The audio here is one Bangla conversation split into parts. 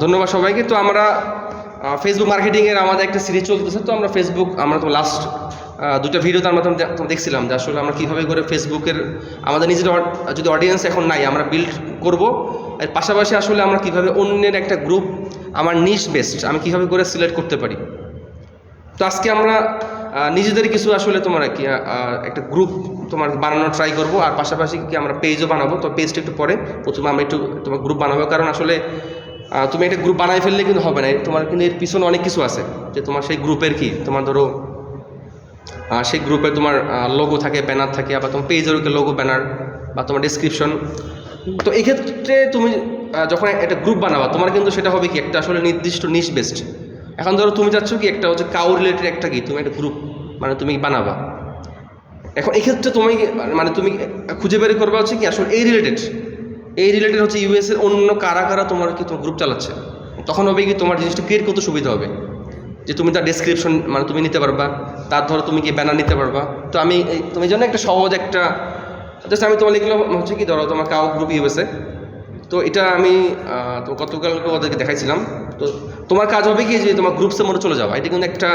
ধন্যবাদ সবাইকে। তো আমরা ফেসবুক মার্কেটিংয়ের আমাদের একটা সিরিজ চলতেছে। তো আমরা তো লাস্ট দুটো ভিডিওতে আমরা দেখছিলাম যে আসলে আমরা কীভাবে করে ফেসবুকের আমাদের নিজের যদি অডিয়েন্স এখন নাই আমরা বিল্ড করব, এর পাশাপাশি আসলে আমরা কীভাবে অন্যের একটা গ্রুপ আমার নিশ বেস্ট আমি কীভাবে করে সিলেক্ট করতে পারি। তো আজকে আমরা নিজেদের কিছু আসলে তোমার কি একটা গ্রুপ তোমার বানানোর ট্রাই করবো, আর পাশাপাশি কি আমরা পেজও বানাবো। তো পেজটা একটু পরে, প্রথমে আমরা একটু তোমার গ্রুপ বানাবো, কারণ আসলে তুমি একটা গ্রুপ বানাই ফেললে কিন্তু হবে না, তোমার কিন্তু এর পিছনে অনেক কিছু আছে। যে তোমার সেই গ্রুপের কি তোমার ধরো সেই গ্রুপে তোমার লোগো থাকে, ব্যানার থাকে, আবার তোমার পেজের লোগো, ব্যানার বা তোমার ডেসক্রিপশন। তো এক্ষেত্রে তুমি যখন একটা গ্রুপ বানাবা তোমার কিন্তু সেটা হবে কি একটা আসলে নির্দিষ্ট নিশ বেস্ট। এখন ধরো তুমি চাচ্ছ কি একটা হচ্ছে কাউ রিলেটেড একটা কি তুমি একটা গ্রুপ তুমি বানাবা। এখন এক্ষেত্রে তুমি খুঁজে বের করবা হচ্ছে কি আসলে এই রিলেটেড হচ্ছে ইউএসের অন্য কারা কারা তোমার গ্রুপ চালাচ্ছে। তখন হবে কি তোমার জিনিসটা ক্রিয়েট করতে সুবিধা হবে, যে তুমি তার ডেসক্রিপশন তুমি নিতে পারবা, তার ধরো তুমি কি ব্যানার নিতে পারবা। তো তুমি জন্য একটা সহজ একটা জাস্ট আমি তোমার লিখলাম হচ্ছে কি ধরো তোমার কাউ গ্রুপ ইউএসএ। তো এটা আমি তো গতকালকে ওদেরকে দেখাইছিলাম। তো তোমার কাজ হবে কি যে তোমার গ্রুপসের মধ্যে চলে যাওয়া, এটা কিন্তু একটা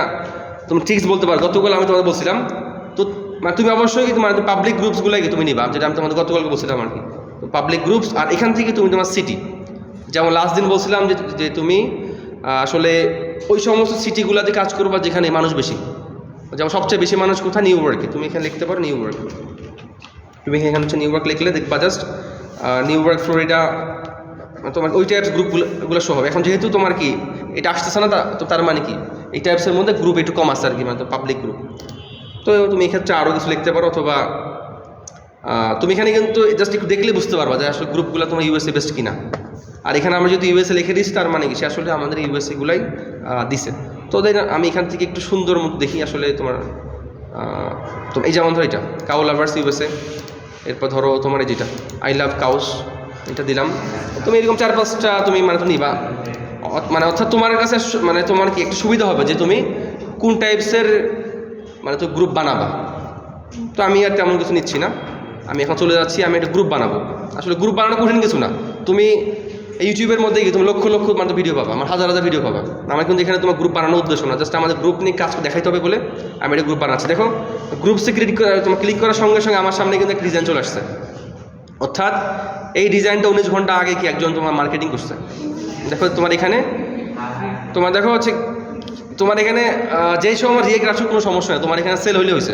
তুমি ট্রিক্স বলতে পারো। গতকাল আমি তোমাদের বলছিলাম। তো তুমি অবশ্যই তোমার পাবলিক গ্রুপসগুলোই তুমি নিবা, যেটা আমি তোমাদের গতকালকে বলছিলাম আর কি। তো পাবলিক গ্রুপস, আর এখান থেকে তুমি তোমার সিটি, যেমন লাস্ট দিন বলছিলাম যে তুমি আসলে ওই সমস্ত সিটিগুলোতে কাজ করবা যেখানে মানুষ বেশি। যেমন সবচেয়ে বেশি মানুষ কোথায়? নিউ ইয়র্কে। তুমি এখানে লিখতে পারো নিউ ইয়র্ক। তুমি এখানে হচ্ছে নিউ ইয়র্ক লিখলে দেখবা জাস্ট নিউ ইয়র্ক, ফ্লোরিডা, তোমার ওই টাইপস গ্রুপগুলো শো হবে। এখন যেহেতু তোমার কি এটা আসতেছে না, তো তার মানে কি এই টাইপসের মধ্যে গ্রুপ একটু কম আসছে আর কি, পাবলিক গ্রুপ। তো তুমি এক্ষেত্রে আরও কিছু লিখতে পারো, অথবা তুমি এখানে কিন্তু জাস্ট একটু দেখলে বুঝতে পারবা যে আসলে গ্রুপগুলো তোমার ইউএসএ বেস্ট কিনা। আর এখানে আমরা যদি ইউএসএ লিখে দিচ্ছি তার মানে কি সে আসলে আমাদের ইউএসএগুলাই দিছে। তো আমি এখান থেকে একটু সুন্দর মতো দেখি আসলে তোমার এই যেমন ধরো এটা কাউ লাভার্স ইউএসএ, এরপর ধরো তোমার এই যেটা আই লাভ কাউস, এটা দিলাম। তুমি এরকম 4-5টা তুমি তো নিবা, অর্থাৎ তোমার কাছে তোমার কি একটু সুবিধা হবে যে তুমি কোন টাইপসের তো গ্রুপ বানাবা। তো আমি আর তেমন কিছু নিচ্ছি না, আমি এখন চলে যাচ্ছি আমি একটা গ্রুপ বানাবো। আসলে গ্রুপ বানানো কঠিন কিছু না, তুমি ইউটিউবের মধ্যে গিয়ে তুমি লক্ষ লক্ষ ভিডিও পাবা, আমার হাজার হাজার ভিডিও পাবা। আমার কিন্তু এখানে তোমার গ্রুপ বানানোর উদ্দেশ্য না, জাস্ট আমাদের গ্রুপ নিয়ে কাজ দেখাইতে হবে বলে আমি একটা গ্রুপ বানাচ্ছি। দেখো গ্রুপসে তোমার ক্লিক করার সঙ্গে সঙ্গে আমার সামনে কিন্তু একটা ডিজাইন চলে আসছে, অর্থাৎ এই ডিজাইনটা 19 ঘন্টা আগে কি একজন তোমার মার্কেটিং করছে। দেখো তোমার এখানে দেখো হচ্ছে তোমার এখানে যেই সময় রিয়েক্ট আসুক কোনো সমস্যা নেই, তোমার এখানে সেল হইলে হয়েছে।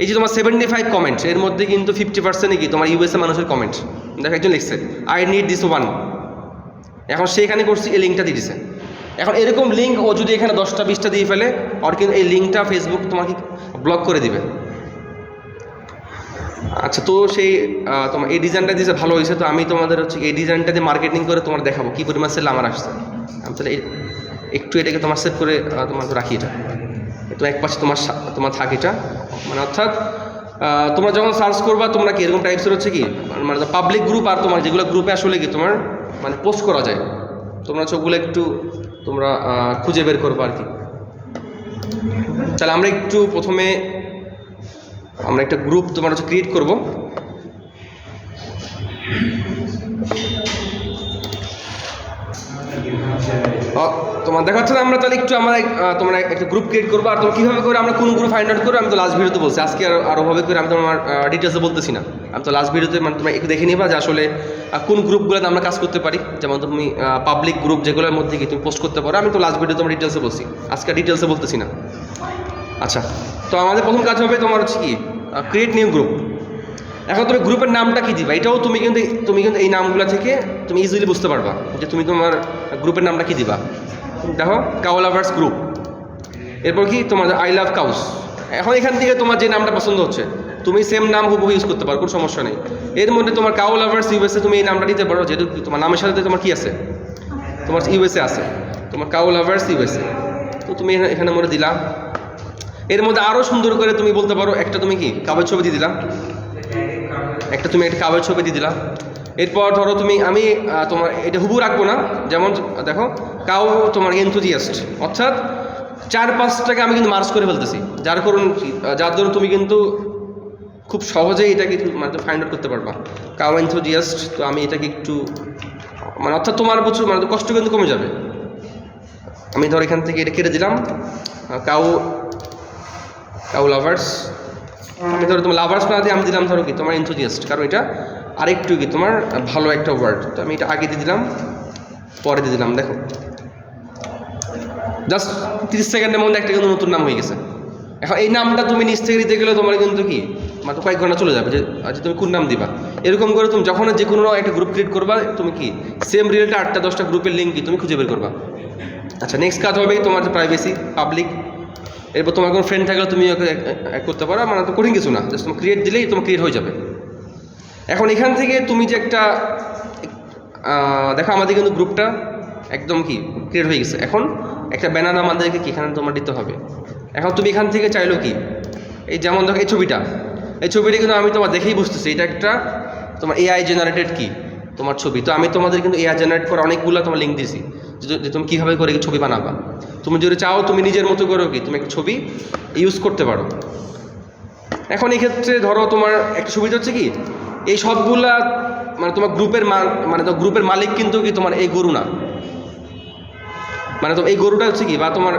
এই যে তোমার 75 কমেন্ট, এর মধ্যে কিন্তু 50% কি তোমার ইউএসএ মানুষের কমেন্ট। দেখো একজন লিখছে আই নিড দিস ওয়ান, এখন সেইখানে করছি এই লিঙ্কটা দিয়ে দিছে। এখন এরকম লিঙ্ক ও যদি এখানে 10টা-20টা দিয়ে ফেলে, আর কিন্তু এই লিঙ্কটা ফেসবুক তোমাকে ব্লক করে দিবে। আচ্ছা, তো সেই তোমার এই ডিজাইনটা দিয়েছে ভালো হয়েছে। তো আমি তোমাদের হচ্ছে এই ডিজাইনটা দিয়ে মার্কেটিং করে তোমার দেখাবো কী পরিমাণ সেল আমার আসছে। আমি তাহলে একটু এটাকে তোমার সেভ করে তোমার রাখি, এটা তো এক পাশে তোমার থাকে এটা, অর্থাৎ তোমরা যখন সার্চ করবা তোমরা কি এরকম টাইপসের হচ্ছে কি পাবলিক গ্রুপ, আর তোমার যেগুলো গ্রুপে আসলে কি তোমার পোস্ট করা যায়, তোমরা ওগুলো একটু তোমরা খুঁজে বের করবা আর কি। তাহলে আমরা একটু প্রথমে একটা গ্রুপ তোমার হচ্ছে ক্রিয়েট করবো। তোমার দেখাচ্ছে না, আমরা তাহলে একটু তোমরা একটা গ্রুপ ক্রিয়েট করবো। আর তোমার কীভাবে করে আমরা কোন গ্রুপ ফাইন্ড আউট করবো আমি তো লাস্ট ভিডিওতে বলছি, আজকে আরোভাবে করে আমি তোমার ডিটেলসে বলতেছি না। আমি তো লাস্ট ভিডিওতে তোমরা একটু দেখে নিবা যে আসলে কোন গ্রুপগুলোতে আমরা কাজ করতে পারি। যেমন তুমি পাবলিক গ্রুপ যেগুলোর মধ্যে কি তুমি পোস্ট করতে পারো, আমি তো লাস্ট ভিডিও তোমার ডিটেলসে বলছি, আজকে ডিটেলসে বলতেছি না। আচ্ছা, তো আমাদের প্রথম কাজ হবে তোমার হচ্ছে কি ক্রিয়েট নিউ গ্রুপ। এখন তুমি গ্রুপের নামটা কী দিবা, এটাও তুমি কিন্তু এই নামগুলো থেকে তুমি ইজিলি বুঝতে পারবা যে তুমি তোমার গ্রুপের নামটা কী দিবা। দেখো কাউ লাভার্স গ্রুপ, এরপর কি তোমার আই লাভ কাউস। এখন এখান থেকে তোমার যে নামটা পছন্দ হচ্ছে তুমি সেম নাম হুবহু ইউজ করতে পারো, কোনো সমস্যা নেই। এর মধ্যে তোমার কাউ লাভার্স ইউএসএ তুমি এই নামটা দিতে পারো, যেহেতু তোমার নামের সাথে তোমার কী আছে, তোমার ইউএসএ আছে, তোমার কাউ লাভার্স ইউএসএ। তো তুমি এখানে মধ্যে দিলা। এর মধ্যে আরও সুন্দর করে তুমি বলতে পারো একটা তুমি কি কাবের ছবি দিয়ে দিলাম, একটা কাবের ছবি দিয়ে দিলাম। এরপর ধরো আমি তোমার এটা হুবহু রাখবো না, যেমন দেখো কাউ তোমার এনথুজিয়াস্ট, অর্থাৎ 4-5টাকে আমি কিন্তু মার্চ করে ফেলতেছি, যার দরুন তুমি কিন্তু খুব সহজেই এটাকে ফাইন্ড আউট করতে পারবা। কাউ এনথুজিয়াস্ট, তো আমি এটাকে একটু মানে অর্থাৎ তোমার প্রচুর মানে কষ্ট কিন্তু কমে যাবে। আমি ধর এখান থেকে এটা কেটে দিলাম, কাউ লাভার্স, আমি ধরো তোমার লাভার্স না দিয়ে আমি দিলাম ধরো কি তোমার এনথুজিয়াস্ট, কারণ এটা আরেকটু কি তোমার ভালো একটা ওয়ার্ড। তো আমি এটা আগে দিয়ে দিলাম, পরে দিয়ে দিলাম, দেখো জাস্ট 30 সেকেন্ডের মধ্যে একটা কিন্তু নতুন নাম হয়ে গেছে। এখন এই নামটা তুমি নিজ থেকে দিতে গেলে তোমার কিন্তু কি মাত্র কয়েক ঘন্টা চলে যাবে, যে তুমি কোন নাম দিবা। এরকম করে তুমি যখন যে কোনো একটা গ্রুপ ক্রিয়েট করবা, তুমি কি সেম রিলেটেড 8-10টা গ্রুপের লিঙ্ক কি তুমি খুঁজে বের করবা। আচ্ছা, নেক্সট কাজ হবে তোমার যে প্রাইভেসি, পাবলিক। এরপর তোমার কোনো ফ্রেন্ড থাকলে তুমি করতে পারো, মানে তো কঠিন কিছু না, জাস্ট তুমি ক্রিয়েট দিলেই তোমার ক্রিয়েট হয়ে যাবে। এখন এখান থেকে তুমি যে একটা দেখো আমাদের কিন্তু গ্রুপটা একদম কি ক্রিয়েট হয়ে গেছে। এখন একটা ব্যানার আমাদেরকে কি এখানে তোমার দিতে হবে। এখন তুমি এখান থেকে চাইলো কি এই যেমন দেখো এই ছবিটা কিন্তু আমি তোমার দেখেই বুঝতেছি এটা একটা তোমার এআই জেনারেটেড কি তোমার ছবি। তো আমি তোমাদের কিন্তু এআই জেনারেট করা অনেকগুলো তোমার লিঙ্ক দিয়েছি যে তুমি কীভাবে করে ছবি বানাবা। তুমি যদি চাও তুমি নিজের মতো করো কি তুমি একটা ছবি ইউজ করতে পারো। এখন এই ক্ষেত্রে ধরো তোমার একটা সুবিধা হচ্ছে কি এই সবগুলা মানে তোমার গ্রুপের মানে তো গ্রুপের মালিক কিন্তু কি তোমার এই গরু না, মানে তো এই গরুটা হচ্ছে কি বা তোমার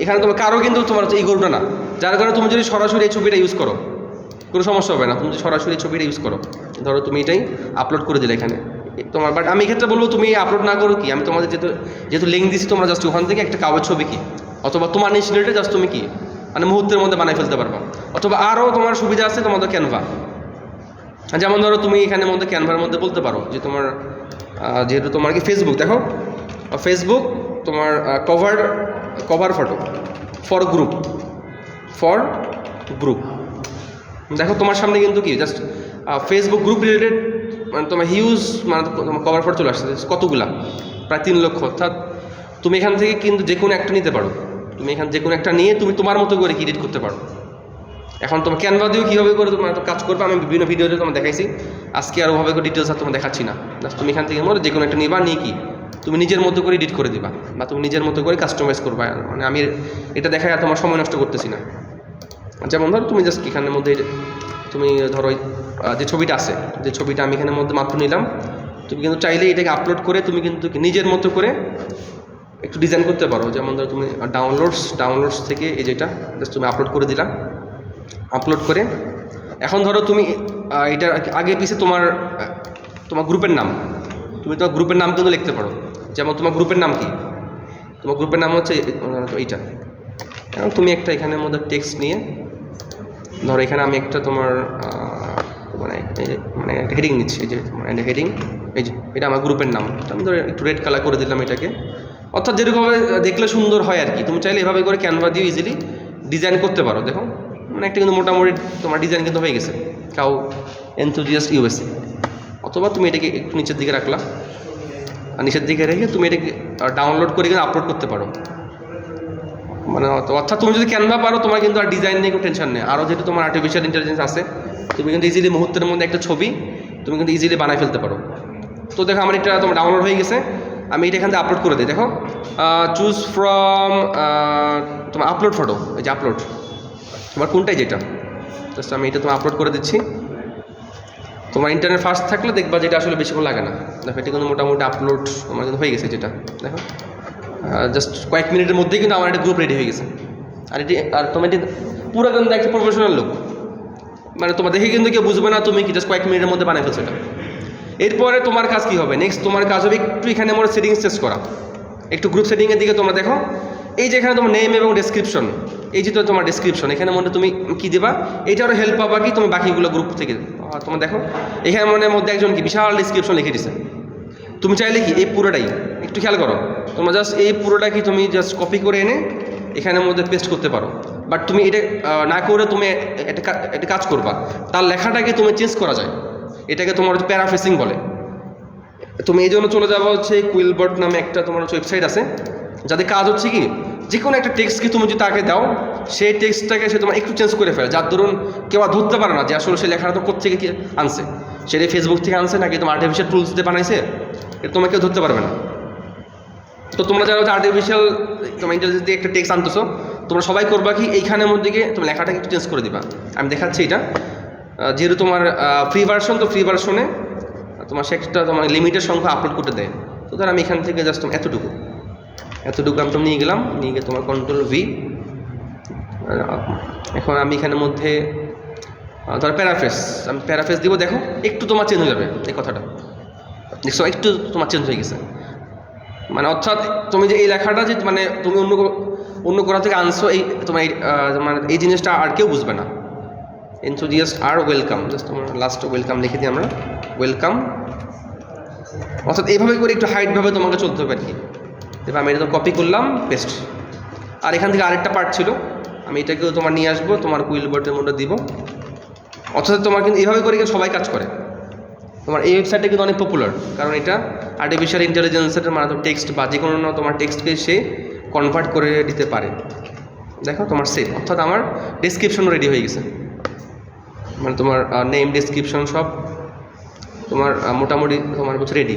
এখানে তোমার কারো কিন্তু তোমার হচ্ছে এই গরুটা না, যার কারণে তুমি যদি সরাসরি এই ছবিটা ইউজ করো কোনো সমস্যা হবে না। তুমি যদি সরাসরি এই ছবিটা ইউজ করো, ধরো তুমি এটাই আপলোড করে দিলে এখানে তোমার, বাট আমি এক্ষেত্রে বলবো তুমি আপলোড না করো কি আমি তোমাদের যেহেতু লিঙ্ক দিচ্ছি তোমরা জাস্ট ওখান থেকে একটা কাগজ ছবি কি অথবা তোমার নিজ রিলেটেড জাস্ট তুমি কি মানে মুহূর্তের মধ্যে বানাই ফেলতে পারবা। অথবা আরও তোমার সুবিধা আছে তোমাদের ক্যানভা, যেমন ধরো তুমি এখানের মধ্যে ক্যানভার মধ্যে বলতে পারো যে তোমার যেহেতু তোমার কি ফেসবুক, দেখো ফেসবুক তোমার কভার ফটো ফর গ্রুপ দেখো তোমার সামনে কিন্তু কি জাস্ট ফেসবুক গ্রুপ রিলেটেড মানে তোমার হিউজ মানে তোমার কভার ফটো চলে আসছে কতগুলা, প্রায় 3 লক্ষ। অর্থাৎ তুমি এখান থেকে কিন্তু যে কোনো একটা নিতে পারো, তুমি এখান যে কোনো একটা নিয়ে তুমি তোমার মতো করে এডিট করতে পারো। এখন তোমার ক্যানভা দিয়েও কীভাবে করে তোমার কাজ করবে আমি বিভিন্ন ভিডিওতে তোমার দেখাইছি, আজকে আর ওভাবে করে ডিটেলস আর তোমার দেখাচ্ছি না। জাস্ট তুমি এখান থেকে যে কোনো একটা নিবা, নিয়ে কি তুমি নিজের মতো করে এডিট করে দিবা বা তুমি নিজের মতো করে কাস্টমাইজ করবা। মানে আমি এটা দেখাই আর তোমার সময় নষ্ট করতেছি না। যেমন ধরো তুমি জাস্ট এখানের মধ্যে তুমি ধরো যে ছবিটা আছে, যে ছবিটা আমি এখানের মধ্যে মাত্র নিলাম, তুমি কিন্তু চাইলে এটাকে আপলোড করে তুমি কিন্তু নিজের মতো করে একটু ডিজাইন করতে পারো। যেমন ধরো তুমি ডাউনলোডস থেকে এই যেটা জাস্ট তুমি আপলোড করে দিলাম, আপলোড করে এখন ধরো তুমি এটা আগে পিছে তোমার গ্রুপের নাম, তুমি তোমার গ্রুপের নাম কিন্তু লিখতে পারো। যেমন তোমার গ্রুপের নাম কি, তোমার গ্রুপের নাম হচ্ছে এইটা। এখন তুমি একটা এখানের মধ্যে টেক্সট নিয়ে ধরো এখানে আমি একটা তোমার মানে একটা হেডিং নিচ্ছি, এই যে মানে হেডিং, এই যে এটা আমার গ্রুপের নাম, আমি ধরো একটু রেড কালার করে দিলাম এটাকে। অর্থাৎ যেরকমভাবে দেখলে সুন্দর হয় আর কি, তুমি চাইলে এভাবে করে ক্যানভা দিয়ে ইজিলি ডিজাইন করতে পারো। দেখো মানে একটা কিন্তু মোটামুটি তোমার ডিজাইন কিন্তু হয়ে গেছে, কাউ এনথুজিয়াস্ট ইউএসএ। অথবা তুমি এটাকে একটু নিচের দিকে রাখলা, আর নিচের দিকে রেখে তুমি এটাকে ডাউনলোড করে কিন্তু আপলোড করতে পারো। মানে অর্থাৎ তুমি যদি ক্যানভা পারো তোমার কিন্তু আর ডিজাইন নিয়ে কোনো টেনশন নেই। আরও যেহেতু তোমার আর্টিফিশিয়াল ইন্টেলিজেন্স আছে, তুমি কিন্তু ইজিলি মুহূর্তের মধ্যে একটা ছবি তুমি কিন্তু ইজিলি বানাই ফেলতে পারো। তো দেখো আমার এটা তোমার ডাউনলোড হয়ে গেছে, আমি এটা এখান থেকে আপলোড করে দিই। দেখো চুজ ফ্রম তোমার আপলোড ফটো, এই যে আপলোড তোমার কোনটাই যেটা জাস্ট আমি এটা তোমার আপলোড করে দিচ্ছি। তোমার ইন্টারনেট ফাস্ট থাকলে দেখবা যেটা আসলে বেশিক্ষণ লাগে না। দেখো এটা কিন্তু মোটামুটি আপলোড আমার কিন্তু হয়ে গেছে, যেটা দেখো জাস্ট কয়েক মিনিটের মধ্যেই কিন্তু আমার একটা গ্রুপ রেডি হয়ে গেছে। আর তোমার এটি পুরো কিন্তু একটা প্রফেশনাল লুক, মানে তোমার দেখে কিন্তু কেউ বুঝবে না তুমি কি জাস্ট কয়েক মিনিটের মধ্যে বানাই ফেলছো এটা। এরপরে তোমার কাজ কী হবে, নেক্সট তোমার কাজ হবে একটু এখানে আমার সেটিংস চেঞ্জ করা, একটু গ্রুপ সেটিংয়ের দিকে তোমরা দেখো। এই যে এখানে তোমার নেম এবং ডেসক্রিপশন, এই যে তো তোমার ডেসক্রিপশন এখানে মধ্যে তুমি কী দেবা, এইটারও হেল্প পাবা কি তুমি বাকিগুলো গ্রুপ থেকে। তোমার দেখো এখানে মনের মধ্যে একজন কি বিশাল ডেসক্রিপশন লিখে দিছে, তুমি চাইলে কি এই পুরোটাই একটু খেয়াল করো, তোমরা জাস্ট এই পুরোটা কি তুমি জাস্ট কপি করে এনে এখানের মধ্যে পেস্ট করতে পারো। বাট তুমি এটা না করে তুমি একটা কাজ করবা, তার লেখাটাকে তুমি চেঞ্জ করা যায়, এটাকে তোমার হচ্ছে প্যারাফ্রেসিং বলে। তুমি এই জন্য চলে যাবো হচ্ছে কুইলবট নামে একটা তোমার হচ্ছে ওয়েবসাইট আছে, যাদের কাজ হচ্ছে কি যে কোনো একটা টেক্সটকে তুমি যদি তাকে দাও, সেই টেক্সটটাকে সে তোমার একটু চেঞ্জ করে ফেলে, যার ধরুন কেউ আর ধরতে পারে না যে আসলে সে লেখাটা তো কোত্থেকে কি আনছে, সেটা ফেসবুক থেকে আনছে নাকি তোমার আর্টিফিশিয়াল টুলস দিয়ে বানাইছে, এটা তোমার কেউ ধরতে পারবে না। তো তোমরা যারা হচ্ছে আর্টিফিশিয়াল তোমার ইন্টেলিজেন্স দিয়ে একটা টেক্সট আনতেছো, তোমরা সবাই করবা কি এইখানের মধ্যে গিয়ে তুমি লেখাটাকে একটু চেঞ্জ করে দিবা। আমি দেখাচ্ছি এটা, যেহেতু তোমার ফ্রি ভার্সন, তো ফ্রি ভার্সনে তোমার সে একটা তোমার লিমিটেড সংখ্যা আপলোড করতে দেয়। তো ধর আমি এখান থেকে জাস্ট এতটুকু আমি তো নিয়ে গেলাম, নিয়ে গিয়ে তোমার Ctrl+V। এখন আমি এখানের মধ্যে ধর প্যারাফ্রেজ, আমি প্যারাফ্রেজ দিব। দেখো একটু তোমার চেঞ্জ হয়ে যাবে এই কথাটা, দেখছো একটু তোমার চেঞ্জ হয়ে গেছে। মানে অর্থাৎ তুমি যে এই লেখাটা যে মানে তুমি অন্য কোথা থেকে আনছো, এই তোমার মানে এই জিনিসটা আর কেউ বুঝবে না। এনথুজিয়াস্ট আর ওয়েলকাম, জাস্ট তোমার লাস্ট ওয়েলকাম লিখে দিই আমরা, ওয়েলকাম। অর্থাৎ এইভাবে করে একটু হাইটভাবে তোমাকে চলতে হবে আর কি। এবার আমি এটা তো কপি করলাম, পেস্ট। আর এখান থেকে আরেকটা পার্ট ছিল, আমি এটাকেও তোমার নিয়ে আসবো, তোমার কুইলবোর্ডের মধ্যে দিব। অর্থাৎ তোমার কিন্তু এইভাবে করে সবাই কাজ করে। তোমার এই ওয়েবসাইটটা কিন্তু অনেক পপুলার, কারণ এটা আর্টিফিশিয়াল ইন্টেলিজেন্সের মানে টেক্সট বা যে কোনো তোমার টেক্সটকে সে কনভার্ট করে দিতে পারে। দেখো তোমার সেভ, অর্থাৎ আমার ডেসক্রিপশনও রেডি হয়ে গেছে, মানে তোমার নেম ডেসক্রিপশন সব তোমার মোটামুটি তোমার বলছে রেডি।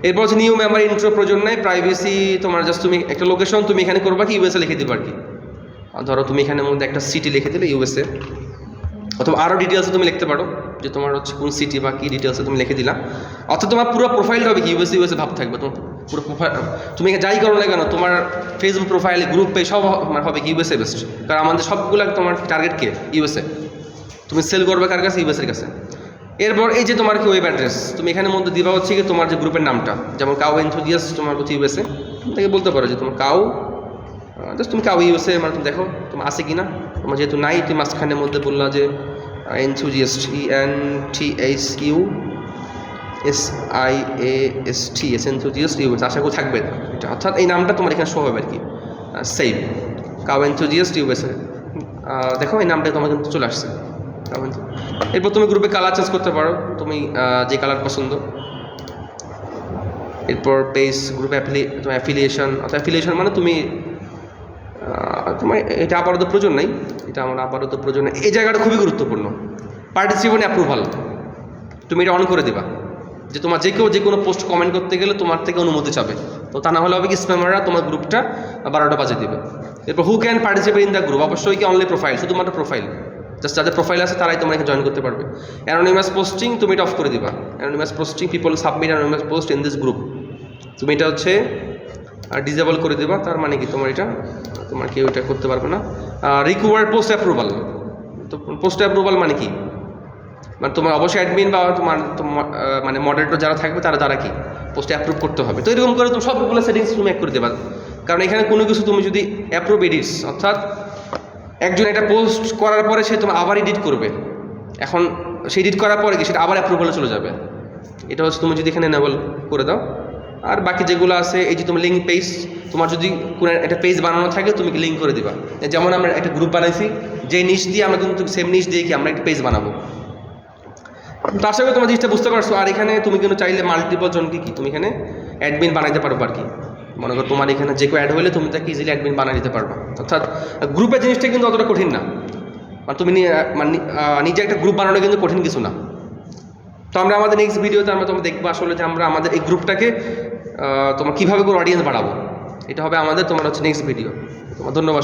এরপর হচ্ছে নিউ মেম্বার ইন্ট্রো প্রয়োজন নেই, প্রাইভেসি তোমার জাস্ট তুমি একটা লোকেশন তুমি এখানে করবা কি ইউএসএ লিখে দিবা আর কি। ধরো তুমি এখানের মধ্যে একটা সিটি লিখে দিলে ইউএসএ, অথবা আরও ডিটেলসে তুমি লিখতে পারো যে তোমার হচ্ছে কোন সিটি বা কী ডিটেলসে তুমি লিখে দিলা। অর্থাৎ তোমার পুরো প্রোফাইলটা হবে কি ইউএসএ ভাব থাকবে, তোমার পুরো প্রোফাইল তুমি যাই করো না কেন তোমার ফেসবুক প্রোফাইলে গ্রুপে সব হবে কি ইউএসএ বেস্ট। কারণ আমাদের সবগুলো তোমার টার্গেট কে ইউএসএ, তুমি সেল করবে কার কাছে, ইউএসএর কাছে। এরপর এই যে তোমার কি ওয়েব অ্যাড্রেস তুমি এখানের মধ্যে দিবা হচ্ছে কি তোমার যে গ্রুপের নামটা, যেমন কাউ এনথুজিয়াস্ট তোমার হচ্ছে ইউএসএ, তাকে বলতে পারো যে তোমার কাউ জাস্ট তুমি কাউ ইউএসএ, মানে তুমি দেখো তোমার আছে কি না। তোমার যেহেতু নাই তুমি মাঝখানের মধ্যে বললা যে এনথুজিয়াস্ট, ENTHUSIAST এনথুজিয়াস্ট ইউএস, আশা করি থাকবে এটা। অর্থাৎ এই নামটা তোমার এখানে শো হবে আর কি, সেভ কাউ এনথুজিয়াস্ট ইউএসএ। দেখো এই নামটা তোমার কিন্তু চলে আসছে। এরপর তুমি গ্রুপে কালার চেঞ্জ করতে পারো, তুমি যে কালার পছন্দ। এরপর পেজ গ্রুপ তোমার অ্যাফিলিয়েশন, অর্থাৎ অ্যাফিলিয়েশন মানে তুমি তোমার এটা আপাতত প্রয়োজন নেই, এটা আমার আপাতত প্রয়োজন নেই। এই জায়গাটা খুবই গুরুত্বপূর্ণ, পার্টিসিপেন্ট অ্যাপ্রুভাল তুমি এটা অন করে দিবা, যে তোমার যে কেউ যে কোনো পোস্ট কমেন্ট করতে গেলে তোমার থেকে অনুমতি চাবে। তো তা না হলে হবে কি স্প্যামাররা তোমার গ্রুপটা 12টা বাজে দিবে। এরপর who can participate in the group, অবশ্যই কি অনলি প্রোফাইল, শুধুমাত্র প্রোফাইল, জাস্ট যাদের প্রোফাইল আছে তারাই তোমরা এখানে জয়েন করতে পারবে। অ্যানোনিমাস পোস্টিং তুমি এটা অফ করে দিবা, anonymous posting people submit anonymous post in this group, তুমি এটা হচ্ছে ডিজেবল করে দেবা। তার মানে কি তোমার এটা তোমার কেউ এটা করতে পারবে না। রিকোয়ার্ড পোস্ট অ্যাপ্রুভাল, তো পোস্ট অ্যাপ্রুভাল মানে কি, মানে তোমার অবশ্যই অ্যাডমিন বা তোমার মানে মডারেটর যারা থাকবে তারা কি পোস্টে অ্যাপ্রুভ করতে হবে। তো এরকম করে তুমি সবগুলো সেটিংস তুমি এক করে দেবা। কারণ এখানে কোনো কিছু তুমি যদি অ্যাপ্রুভ এডিটস, অর্থাৎ একজন একটা পোস্ট করার পরে সে তোমার আবার এডিট করবে, এখন সে এডিট করার পরে কি সেটা আবার অ্যাপ্রুভালে চলে যাবে। এটা হচ্ছে তুমি যদি এখানে এনেবল করে দাও। আর বাকি যেগুলো আছে এই যে তোমার লিঙ্ক পেজ, তোমার যদি কোনো একটা পেজ বানানো থাকে তুমি কি লিঙ্ক করে দিবা। যেমন আমরা একটা গ্রুপ বানাইছি, যে নিশ দিয়ে আমরা কিন্তু সেম নিশ দিয়ে কি আমরা একটা পেজ বানাবো। তো আশা করি তোমার জিনিসটা বুঝতে পারছো। আর এখানে তুমি কিন্তু চাইলে মাল্টিপল জনকে কি তুমি এখানে অ্যাডমিন বানাইতে পারবো আর কি। মনে করো তোমার এখানে যে কেউ অ্যাড হলে তুমি তাকে ইজিলি অ্যাডমিন বানিয়ে দিতে পারবা। অর্থাৎ গ্রুপের জিনিসটা কিন্তু অতটা কঠিন না, মানে তুমি নিজে একটা গ্রুপ বানানো কিন্তু কঠিন কিছু না। তো আমরা আমাদের নেক্সট ভিডিওতে আমরা তোমার দেখবো আসলে যে আমরা আমাদের এই গ্রুপটাকে তোমার কীভাবে করে অডিয়েন্স বাড়াবো, এটা হবে আমাদের তোমার হচ্ছে নেক্সট ভিডিও। তোমার ধন্যবাদ।